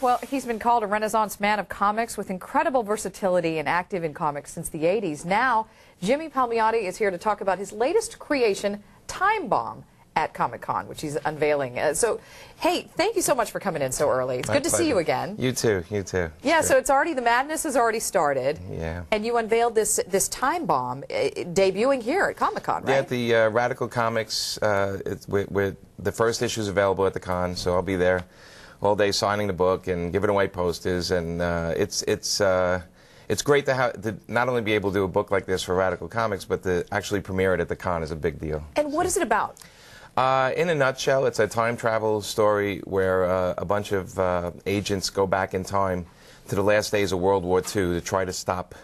Well, he's been called a Renaissance man of comics with incredible versatility and active in comics since the 80s. Now, Jimmy Palmiotti is here to talk about his latest creation, Time Bomb, at Comic-Con, which he's unveiling. Hey, thank you so much for coming in so early. It's good to see you again. You too, you too. Yeah, so it's already, the madness has already started. Yeah. And you unveiled this Time Bomb, debuting here at Comic-Con, right? Yeah, at the Radical Comics, with the first issue is available at the con, so I'll be there all day signing the book and giving away posters, and it's great to not only be able to do a book like this for Radical Comics, but to actually premiere it at the con is a big deal. And what is it about? In a nutshell, it's a time travel story where a bunch of agents go back in time to the last days of World War II to try to stop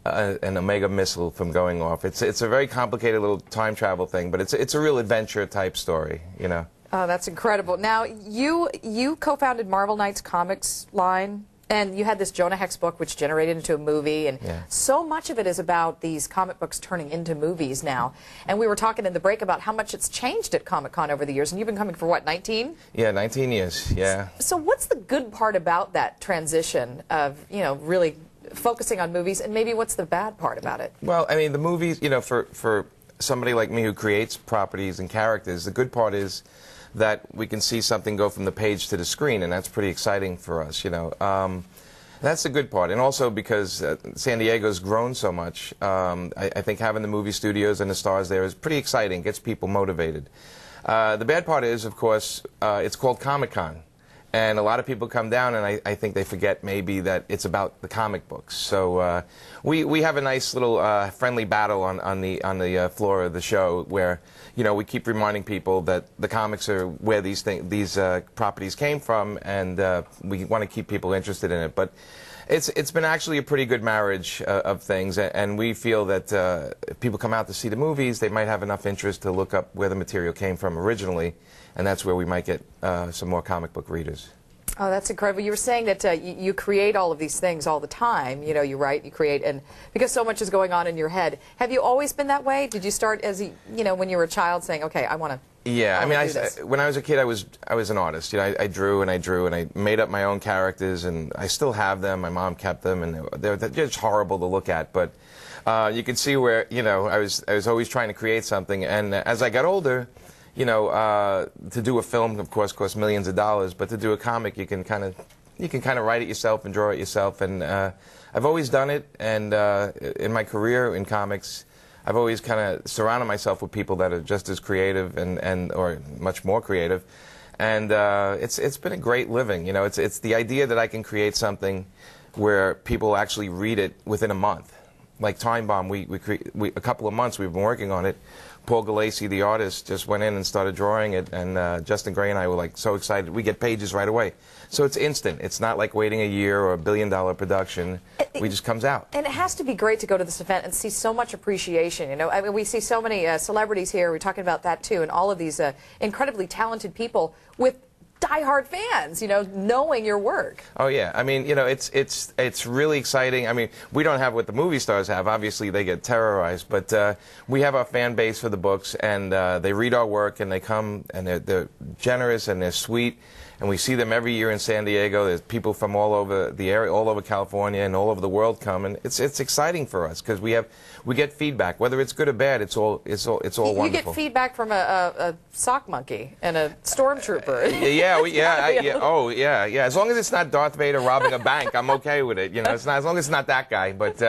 an Omega missile from going off. It's a very complicated little time travel thing, but it's a real adventure type story, you know. Oh, that's incredible. Now, you co-founded Marvel Knights Comics line, and you had this Jonah Hex book, which generated into a movie, and so much of it is about these comic books turning into movies now. And we were talking in the break about how much it's changed at Comic-Con over the years, and you've been coming for, what, 19? Yeah, 19 years, yeah. So what's the good part about that transition of, you know, really focusing on movies, and maybe what's the bad part about it? Well, I mean, the movies, you know, for somebody like me who creates properties and characters, the good part is that we can see something go from the page to the screen, and that's pretty exciting for us, you know. That's the good part, and also because San Diego's grown so much, I think having the movie studios and the stars there is pretty exciting, gets people motivated. The bad part is, of course, it's called Comic-Con, and a lot of people come down, and I think they forget maybe that it's about the comic books. So we have a nice little friendly battle on the floor of the show where, you know, we keep reminding people that the comics are where these properties came from, and we want to keep people interested in it. But it's been actually a pretty good marriage of things, and we feel that if people come out to see the movies, they might have enough interest to look up where the material came from originally, and that's where we might get some more comic book readers. Oh, that's incredible. You were saying that you create all of these things all the time. You know, you write, you create, and because so much is going on in your head. Have you always been that way? Did you start as, you know, when you were a child saying, okay, I want to Yeah, I mean, when I was a kid, I was an artist. You know, I drew and I drew, and I made up my own characters, and I still have them. My mom kept them, and they're just horrible to look at. But you can see where, you know, I was always trying to create something. And as I got older, you know, to do a film, of course, costs millions of dollars. But to do a comic, you can kind of write it yourself and draw it yourself. And I've always done it. And in my career in comics, I've always kind of surrounded myself with people that are just as creative or much more creative, and it's been a great living. You know, it's the idea that I can create something where people actually read it within a month. Like Time Bomb, a couple of months we've been working on it. Paul Galassi, the artist, just went in and started drawing it, and Justin Gray and I were like so excited. We get pages right away. So it's instant. It's not like waiting a year or a billion-dollar production. It just comes out. And it has to be great to go to this event and see so much appreciation. You know, I mean, we see so many celebrities here. We're talking about that too, and all of these incredibly talented people with diehard fans, you know, knowing your work. Oh yeah, I mean, you know, it's really exciting. I mean, we don't have what the movie stars have. Obviously, they get terrorized, but we have our fan base for the books, and they read our work, and they come, and they're generous and they're sweet, and we see them every year in San Diego. There's people from all over the area, all over California, and all over the world come, and it's exciting for us because we get feedback, whether it's good or bad. It's all wonderful. You get feedback from a sock monkey and a stormtrooper. Yeah. As long as it's not Darth Vader robbing a bank, I'm okay with it. You know, as long as it's not that guy. But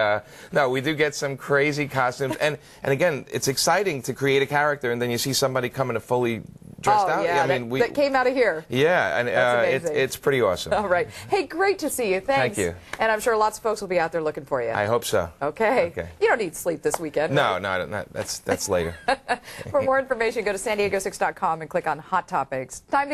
no, we do get some crazy costumes, and again, it's exciting to create a character, and then you see somebody coming to fully dressed out. Yeah, I mean, that came out of here. Yeah, and it's pretty awesome. All right. Hey, great to see you. Thanks. Thank you. And I'm sure lots of folks will be out there looking for you. I hope so. Okay. You don't need sleep this weekend. No, right? no, that's later. For more information, go to san diego6.com and click on Hot Topics. Time to